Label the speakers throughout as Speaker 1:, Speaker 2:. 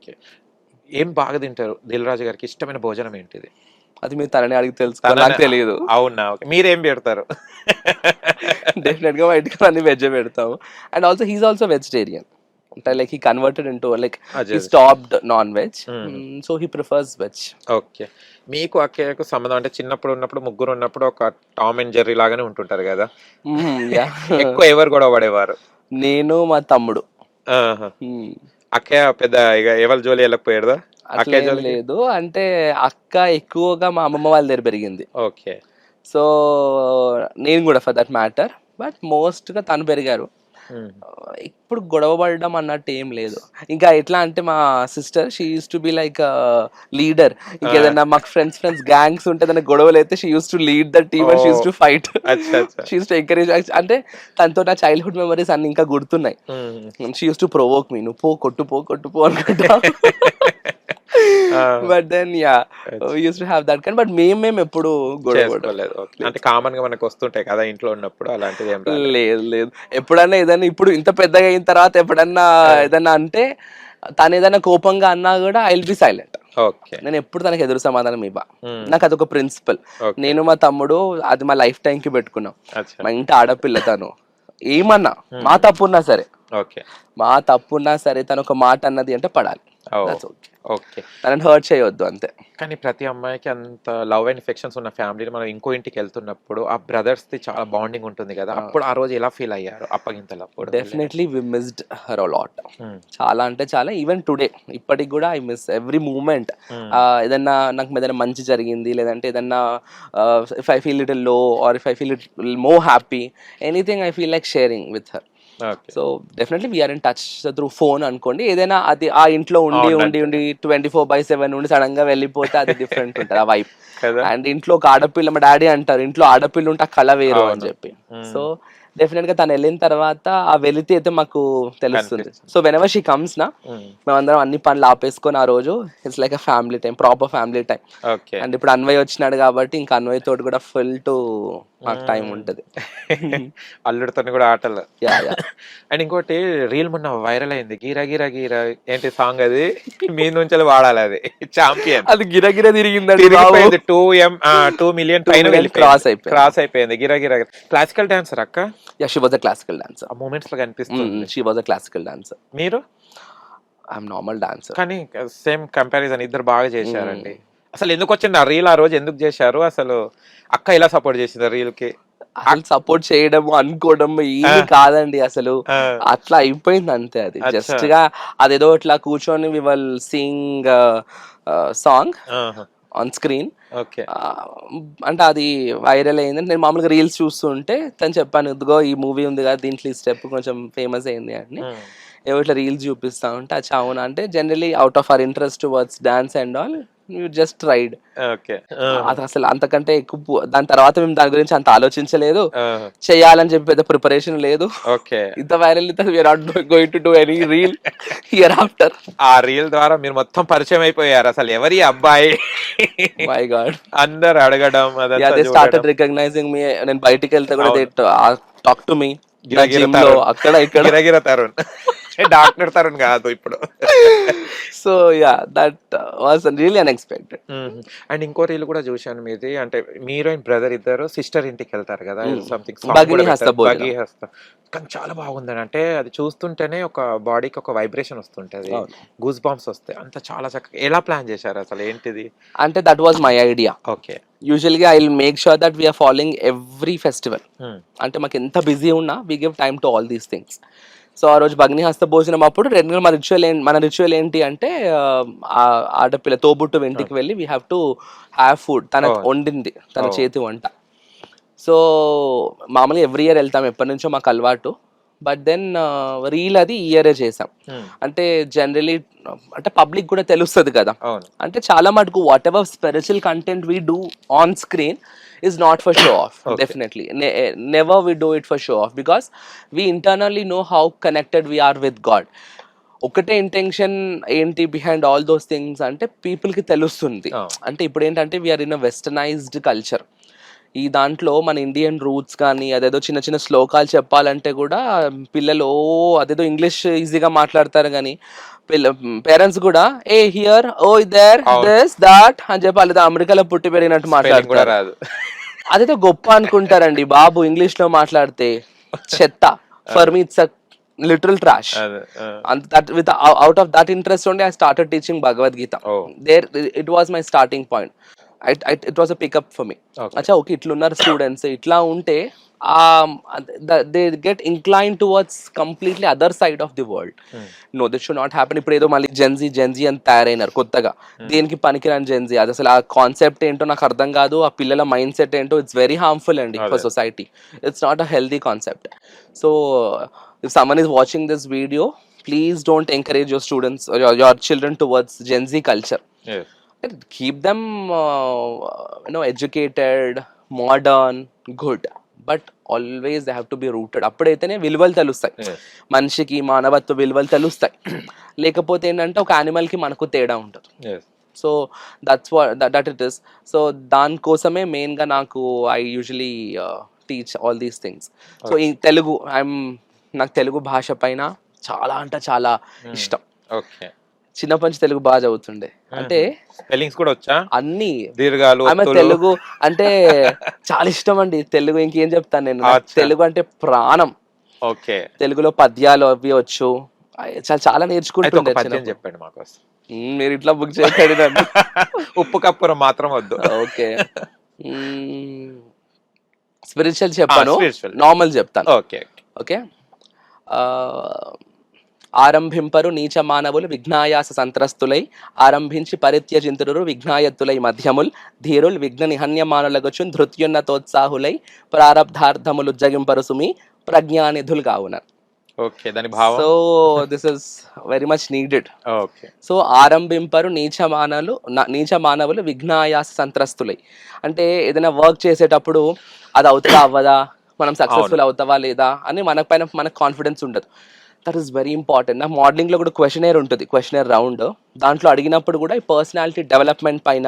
Speaker 1: Okay. ఏం బాగా తింటారు? 'దిల్ రాజు' గారికి ఇష్టమైన భోజనం ఏంటిది?
Speaker 2: అది మీరు తనని అడిగి తెలుసుకోవాలి,
Speaker 1: తనని
Speaker 2: నాకు తెలియదు.
Speaker 1: అవునా? ఓకే. మీరేం పెడతారు?
Speaker 2: డెఫినెట్ గా బయటకు అన్ని వెజ్ పెడతాము. And also he's also vegetarian. అంటే like he converted into like he
Speaker 1: Ajay.
Speaker 2: Stopped non veg,
Speaker 1: hmm.
Speaker 2: So he prefers veg.
Speaker 1: Okay. మీకు అక్కయ్యకు సంబంధం అంటే చిన్నప్పుడు ఉన్నప్పుడు ముగ్గురు ఉన్నప్పుడు ఒక టామ్ అండ్ జెర్రీ లాగానే ఉంటుంటారు గదా!
Speaker 2: యా.
Speaker 1: ఎక్కువ ఎవరు గొడవ పడేవారు?
Speaker 2: నేను మా తమ్ముడు.
Speaker 1: ఆహా!
Speaker 2: Hmm.
Speaker 1: అక్కయ్య పెద్ద ఇగ ఎవరి జోలి ఎళ్ళకపోయేదా?
Speaker 2: అట్లా
Speaker 1: అక్కయ్య
Speaker 2: ఏం
Speaker 1: జోలికి?
Speaker 2: లేదు. అంటే అక్క ఎక్కువగా మా అమ్మమ్మ వాళ్ళ దగ్గర పెరిగింది.
Speaker 1: ఓకే.
Speaker 2: సో నేను కూడా ఫర్ దట్ మ్యాటర్, బట్ మోస్ట్గా తను పెరిగారు.
Speaker 1: హ్మ్.
Speaker 2: ఇప్పుడు గొడవ పడడం అన్నట్టు ఏం లేదు. ఇంకా ఎట్లా అంటే మా sister she use to be like leader.
Speaker 1: ఆ!
Speaker 2: ఇంకేదన్నా మాకు ఫ్రెండ్స్ గ్యాంగ్స్ ఉంటే ఏదైనా గొడవలు అయితే she use to lead the team and she use
Speaker 1: oh!
Speaker 2: To fight.
Speaker 1: అచ్చా! అచ్చా!
Speaker 2: She use to encourage. అంటే తనతో నా చైల్డ్హుడ్ మెమరీస్ అన్ని ఇంకా గుర్తున్నాయి.
Speaker 1: హ్మ్.
Speaker 2: షీ యూస్ టు ప్రొవోక్ మీ, నువ్వు కొట్టు పో అనుకుంటా.
Speaker 1: ఆ!
Speaker 2: బట్ దెన్ యా,
Speaker 1: అచ్చా!
Speaker 2: Use to have that kind. But మేము ఎప్పుడు గొడవ పడం.
Speaker 1: చేసుకోలేదు. ఓకే. అంటే కామన్‌గా మనకు వస్తుంటాయి కదా! ఇంట్లో ఉన్నప్పుడు అలాంటిదేం రాలేదు.
Speaker 2: లేదు. ఎప్పుడన్నా ఏదన్నా ఇప్పుడు ఇంత పెద్దగా అయిన తర్వాత ఎప్పుడన్నా
Speaker 1: ఆ!
Speaker 2: ఏదన్నా అంటే తను ఏదైనా కోపంగా అన్నా కూడా I will be silent.
Speaker 1: Okay.
Speaker 2: నేను ఎప్పుడు తనకి ఎదురు సమాధానం ఇవ్వ.
Speaker 1: హ్మ్.
Speaker 2: నాకు అదొక ప్రిన్సిపల్.
Speaker 1: ఓకే.
Speaker 2: నేను మా తమ్ముడు అది మా లైఫ్ టైం కి పెట్టుకున్నాం.
Speaker 1: అచ్చా!
Speaker 2: మా ఇంటి ఆడపిల్ల తను. ఏమన్నా
Speaker 1: హ్మ్.
Speaker 2: మా తప్పున్నా సరే,
Speaker 1: ఓకే.
Speaker 2: తను ఒక మాట అన్నది అంటే పడాలి.
Speaker 1: ఓహ్!
Speaker 2: That's okay.
Speaker 1: ఓకే.
Speaker 2: తనని హర్ట్ చేయొద్దు అంతే.
Speaker 1: కానీ ప్రతి అమ్మాయికి అంత లవ్ అండ్ ఎఫెక్షన్స్ ఉన్న ఫ్యామిలీలో మనం ఇంకో ఇంటికెళ్తున్నప్పుడు ఆ బ్రదర్స్‌ది చాలా బాండింగ్ ఉంటుంది గదా! అప్పుడు ఆ రోజు ఎలా ఫీల్ అయ్యారు? అప్పగింతలప్పుడు వెళ్ళినప్పుడు?
Speaker 2: Definitely we missed her a lot.
Speaker 1: Hmm.
Speaker 2: చాలా అంటే చాలా. ఈవెన్ టుడే ఇప్పటికి కూడా ఐ మిస్ ఎవ్రీ మూమెంట్.
Speaker 1: హ్మ్.
Speaker 2: ఏదన్నా నాకు ఏదైనా మంచి జరిగింది, లేదంటే ఏదన్నా if I feel little low or if I feel more happy, anything I feel like sharing with her.
Speaker 1: Okay.
Speaker 2: So definitely we're in touch through phone అనుకోండి. ఏదైనా అది ఆ ఇంట్లో ఉండి ఉండి
Speaker 1: అవునంతే.
Speaker 2: ఉండి 24/7 ఉండి సడన్ గా వెళ్ళిపోతే అది డిఫరెంట్ ఉంటుంది ఆ వైబ్.
Speaker 1: కదా!
Speaker 2: అండ్ ఇంట్లో ఒక ఆడపిల్ల, మా డాడీ అంటారు ఇంట్లో ఆడపిల్ల ఉంటే ఆ కళ వేరు అని
Speaker 1: అవును.
Speaker 2: చెప్పి. సో
Speaker 1: హ్మ్.
Speaker 2: డెఫినెట్ గా తను వెళ్ళిన తర్వాత ఆ వెలితి అయితే మాకు తెలుస్తుంది.
Speaker 1: కనిపిస్తుంది.
Speaker 2: So when ever she comes నా,
Speaker 1: హ్మ్.
Speaker 2: మేమందరం అన్ని పనులు ఆపేసుకొని ఆ రోజు it's like a family time, proper family time.
Speaker 1: Okay.
Speaker 2: And ఇప్పుడు అన్వయ్ వచ్చినాడు కాబట్టి ఇంకా అన్వయ్ తోటి కూడా ఫుల్ టు మాకు టైం
Speaker 1: హ్మ్.
Speaker 2: ఉంటుంది.
Speaker 1: అల్లుడితోని గూడా ఆటలు.
Speaker 2: Yeah yeah.
Speaker 1: అండ్ ఇంకోటి రీల్ మొన్న వైరల్ అయింది. 'గీరా గీరా గీరా' ఏంటి సాంగ్ అది? మీ నుంచెల్లి వాడాలది. 'చాంపియన్'
Speaker 2: అది గిరగిర తిరిగిందండి బాబు.
Speaker 1: తిరిగిపోయింది. 2 మిలియన్
Speaker 2: 2
Speaker 1: పైన
Speaker 2: మిలియన్
Speaker 1: వెళ్ళిపోయింది.
Speaker 2: క్రాస్ అయిపోయింది.
Speaker 1: క్రాస్ అయిపోయింది. 'గిరా గిరా' క్లాసికల్ డాన్సర్ అక్క?
Speaker 2: Yeah, she was a classical dancer.
Speaker 1: ఆ మూమెంట్స్‌లో కనిపిస్తుంది.
Speaker 2: She was a classical dancer.
Speaker 1: మీరు?
Speaker 2: I'm normal dancer.
Speaker 1: కానీ సేమ్ కంపారిజన్ ఇద్దరు బాగా చేశారండి. అసలు ఎందుకొచ్చింది ఆ రీల్ ఆ రోజు ఎందుకు చేశారు? అసలు అక్క ఎలా సపోర్ట్ చేసింది ఆ రీల్‌కి?
Speaker 2: అసలు సపోర్ట్ చేయడం అనుకోవడం
Speaker 1: ఆ!
Speaker 2: ఏమి కాదండి అసలు.
Speaker 1: ఆ!
Speaker 2: అట్లా అయిపోయింది అంతే. అది
Speaker 1: అచ్చా!
Speaker 2: జస్ట్ గా అదేదో ఇట్లా కూర్చొని వి విల్ సింగ్ సాంగ్
Speaker 1: ఆహా!
Speaker 2: On screen.
Speaker 1: ఓకే.
Speaker 2: అంటే అది వైరల్ అయింది. నేను మామూలుగా రీల్స్ చూస్తుంటే తను చెప్పాను, ఇదిగో ఈ మూవీ ఉంది కదా దీంట్లో ఈ స్టెప్ కొంచెం ఫేమస్ అయింది అని.
Speaker 1: హ్మ్.
Speaker 2: ఏవో ఇట్లా రీల్స్ చూపిస్తా ఉంటే అచ్చా అవునా అంటే, generally out of our interest towards dance and all you just tried.
Speaker 1: Okay. ఆహా!
Speaker 2: అది అసలు అంతకంటే ఎక్కువ దాని తర్వాత మేము దాని గురించి అంత ఆలోచించలేదు.
Speaker 1: ఆహా!
Speaker 2: చేయాలని చెప్పి పెద్ద ప్రిపరేషన్ లేదు.
Speaker 1: ఓకే.
Speaker 2: ఇంత వైరల్ అయితే we're not going to do any reel hereafter.
Speaker 1: ఆ రీల్ ద్వారా మీరు మొత్తం పరిచయం అయిపోయారు. అసలు ఎవరి అబ్బాయి?
Speaker 2: My God.
Speaker 1: అందరూ అడగడం
Speaker 2: యా,
Speaker 1: అదంతా
Speaker 2: దే
Speaker 1: చూడడం.
Speaker 2: Started recognising me. నేను బయటికి వెళ్తే కూడా దే
Speaker 1: అవును.
Speaker 2: Talk to me. నా
Speaker 1: గిరగిర
Speaker 2: జిమ్ లో
Speaker 1: తరుణ్.
Speaker 2: అక్కడ ఇక్కడ.
Speaker 1: గిరగిర తరుణ్. డాక్టర్ తరుణ్ కాదు ఇప్పుడు.
Speaker 2: So yeah, that was really unexpected.
Speaker 1: హుహు. అండ్ ఇంకో రీల్ కూడా చూశాను మీది. అంటే మీరు అండ్ బ్రదర్ ఇద్దరు సిస్టర్ ఇంటికెళ్తారు కదా! ఏదో సంథింగ్ సాంగ్
Speaker 2: భగిని
Speaker 1: కూడా
Speaker 2: హస్త
Speaker 1: పెట్టారు.
Speaker 2: భోజనం.
Speaker 1: 'భగీరథ'. కానీ చాలా బాగుందండి. అంటే అది చూస్తుంటేనే ఒక బాడీకి ఒక వైబ్రేషన్ వస్తుంటది.
Speaker 2: అవును.
Speaker 1: గూస్ బంప్స్ వస్తాయి. అంత చాలా చక్కగా ఎలా ప్లాన్ చేశారు అసలు ఏంటిది?
Speaker 2: అంటే that was my idea.
Speaker 1: Okay.
Speaker 2: యూజువల్గా I will make sure that we're following every festival.
Speaker 1: Hmm.
Speaker 2: అంటే మాకు ఎంత బిజీ ఉన్నా we give time to all these things. So ఆ రోజు భగ్ని హస్త భోజనం అప్పుడు రెగ్యులర్ మన రిచువల్ ఏంటి అంటే ఆడపిల్ల తోబుట్టు ఇంటికి
Speaker 1: ఓకే.
Speaker 2: వెళ్ళి we have to have food. తన
Speaker 1: ఓహ్!
Speaker 2: వండింది, తన
Speaker 1: ఓహ్!
Speaker 2: చేతి వంట. సో మామూలుగా ఎవ్రీ ఇయర్ వెళ్తాం, ఎప్పటి నుంచో మాకు అలవాటు. బట్ దెన్ రీల్ అది ఈ ఇయరే చేసాం.
Speaker 1: హ్మ్.
Speaker 2: అంటే జనరలీ అంటే పబ్లిక్ కూడా తెలుస్తుంది కదా.
Speaker 1: అవును.
Speaker 2: అంటే చాలా మటుకు what ever spiritual content we do on screen is not for show off.
Speaker 1: Okay.
Speaker 2: Definitely never we do it for show off, because we internally know how connected we are with God. ఒకటే intention ఏంటి behind all those things అంటే people కి తెలుస్తుంది.
Speaker 1: అవును.
Speaker 2: అంటే ఇప్పుడు ఏంటంటే we're in a westernised culture. ఈ దాంట్లో మన ఇండియన్ రూట్స్ కానీ అదేదో చిన్న చిన్న శ్లోకాలు చెప్పాలంటే కూడా పిల్లలు అదేదో ఇంగ్లీష్ ఈజీగా మాట్లాడతారు కానీ పేరెంట్స్ కూడా ఏ హియర్ ఓ దేర్ దిస్ దాట్ అని చెప్పి వాళ్ళతో అమెరికాలో పుట్టి పెరిగినట్టు
Speaker 1: కూడా
Speaker 2: మాట్లాడతారు.
Speaker 1: రాదు.
Speaker 2: అదేదో గొప్ప అనుకుంటారండి బాబు, ఇంగ్లీష్ లో మాట్లాడితే చెత్త. For me it's literal trash. And that with out of that interest only I started teaching Bhagavad Gita. There it was my starting point. It was a pickup for me. Acha okay itluన్నారు students ఇట్లా ఉంటే they get inclined towards completely other side of the world. No, this should not happen. ఇప్పుడు ఏదో మళ్ళీ Gen Z అని తయారైనారు కొత్తగా. దేనికి పనికిరాని జెన్జీ, అది అసలు ఆ కాన్సెప్ట్ ఏంటో నాకు అర్థం కాదు. ఆ పిల్లల మైండ్ సెట్ ఏంటో ఇట్స్ వెరీ హార్మ్ఫుల్ అండి for society. It's not a healthy concept. So if someone is watching this video, please don't encourage your students or your children towards Gen Z culture.
Speaker 1: Yes.
Speaker 2: Keep them educated, modern, good, but always they have to be rooted. అప్పుడైతేనే విలువలు తెలుస్తాయి మనిషికి, మానవత్వ విలువలు తెలుస్తాయి. లేకపోతే ఏంటంటే ఒక animal కి మనకు తేడా ఉంటుంది. So that it is. So దానికోసమే మెయిన్ గా నాకు I usually teach all these things. So ఈ తెలుగు నాకు తెలుగు భాష పైన చాలా అంటే చాలా ఇష్టం. చిన్నప్పటి నుంచి తెలుగు బాగా చదువుతుండే. అంటే
Speaker 1: స్పెల్లింగ్స్ కూడా వచ్చా,
Speaker 2: అన్ని
Speaker 1: దీర్ఘాలు,
Speaker 2: ఆమె తెలుగు అంటే చాలా ఇష్టం అండి. తెలుగు ఇంకేం చెప్తాను నేను, తెలుగు అంటే ప్రాణం.
Speaker 1: ఓకే,
Speaker 2: తెలుగులో పద్యాలు అవి వచ్చు, చాలా నేర్చుకుంటుండే.
Speaker 1: చెప్పండి మాకు.
Speaker 2: మీరు ఇట్లా బుక్ చేయకండి.
Speaker 1: ఉప్పు కప్పురం మాత్రం వద్దు.
Speaker 2: ఓకే, స్పిరిచువల్ చెప్పాను, నార్మల్ చెప్తాను.
Speaker 1: Okay
Speaker 2: okay. ఆరంభింపరు నీచ మానవులు విఘ్నాయాస సంత్రస్తులై ఆరంభించి పరిత్యజింతురు విఘ్నాయత్తులై మధ్యముల్ ధీరుల్ విఘ్న నిహన్యమానులగొచ్చు ధృత్యున్నతోత్సాహులై ప్రారబ్ధార్థములు జగింపరు సుమి ప్రజ్ఞానిధులు కావున.
Speaker 1: ఓకే, దాని భావం.
Speaker 2: So this is very much needed.
Speaker 1: Okay.
Speaker 2: So ఆరంభింపరు నీచ మానవులు విఘ్నాయాస సంత్రస్తులై అంటే ఏదైనా వర్క్ చేసేటప్పుడు అది అవుతుందా అవ్వదా, మనం సక్సెస్ఫుల్ అవుతావా లేదా అని మనకు కాన్ఫిడెన్స్ ఉండదు. That is very important. నా మోడలింగ్లో కూడా క్వశ్చనర్ ఉంటుంది, క్వశ్చనర్ రౌండ్. దాంట్లో అడిగినప్పుడు కూడా ఈ పర్సనాలిటీ డెవలప్మెంట్ పైన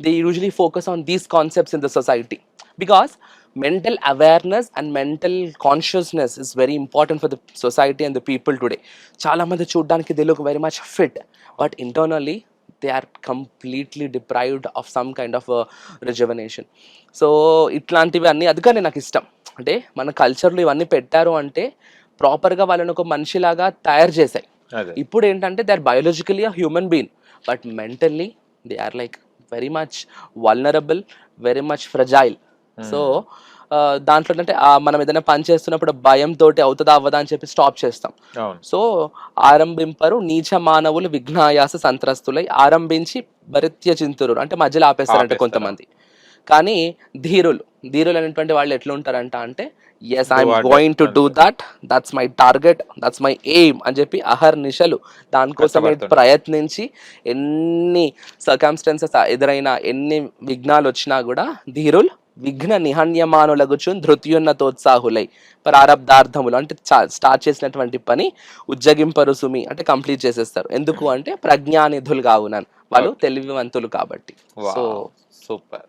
Speaker 2: they usually focus on these concepts in the society because mental awareness and mental consciousness is very important for the society and the people today. చాలా మంది చూడడానికి they look very much fit, but internally they are completely deprived of some kind of a rejuvenation. So ఇట్లాంటివి అన్నీ అందుకనే నాకు ఇష్టం. అంటే మన కల్చర్లో ఇవన్నీ పెట్టారు అంటే ప్రాపర్గా వాళ్ళని ఒక మనిషిలాగా తయారు చేశాయి. ఇప్పుడు ఏంటంటే they are biologically a human being, but mentally they are like very much vulnerable, very much fragile. So దాంట్లో అంటే మనం ఏదైనా పని చేస్తున్నప్పుడు భయంతో అవుతుందా అవ్వదా అని చెప్పి స్టాప్ చేస్తాం. సో ఆరంభింపరు నీచ మానవులు విఘ్నాయాస సంత్రస్తులై ఆరంభించి భరిత్యజింతురు అంటే మధ్యలో ఆపేస్తారంటే కొంతమంది. కానీ ధీరులు అనేటువంటి వాళ్ళు ఎట్లా ఉంటారంట అంటే yes I'm going to do that's my target, that's my aim అని చెప్పి అహర్నిశలు దానికోసమే ప్రయత్నించి ఎన్ని సర్కమ్స్టెన్సెస్ ఎదురైనా ఎన్ని విఘ్నాలు వచ్చినా కూడా ధీరులు విఘ్న నిహన్యమానులగుచు ధృత్యున్నతోత్సాహులై ప్రారబ్ధార్థములు అంటే స్టార్ట్ చేసినటువంటి పని ఉజ్జగింపరు సుమి అంటే కంప్లీట్ చేసేస్తారు. ఎందుకు అంటే ప్రజ్ఞానిధులు కావునని, వాళ్ళు తెలివివంతులు కాబట్టి. So
Speaker 1: super.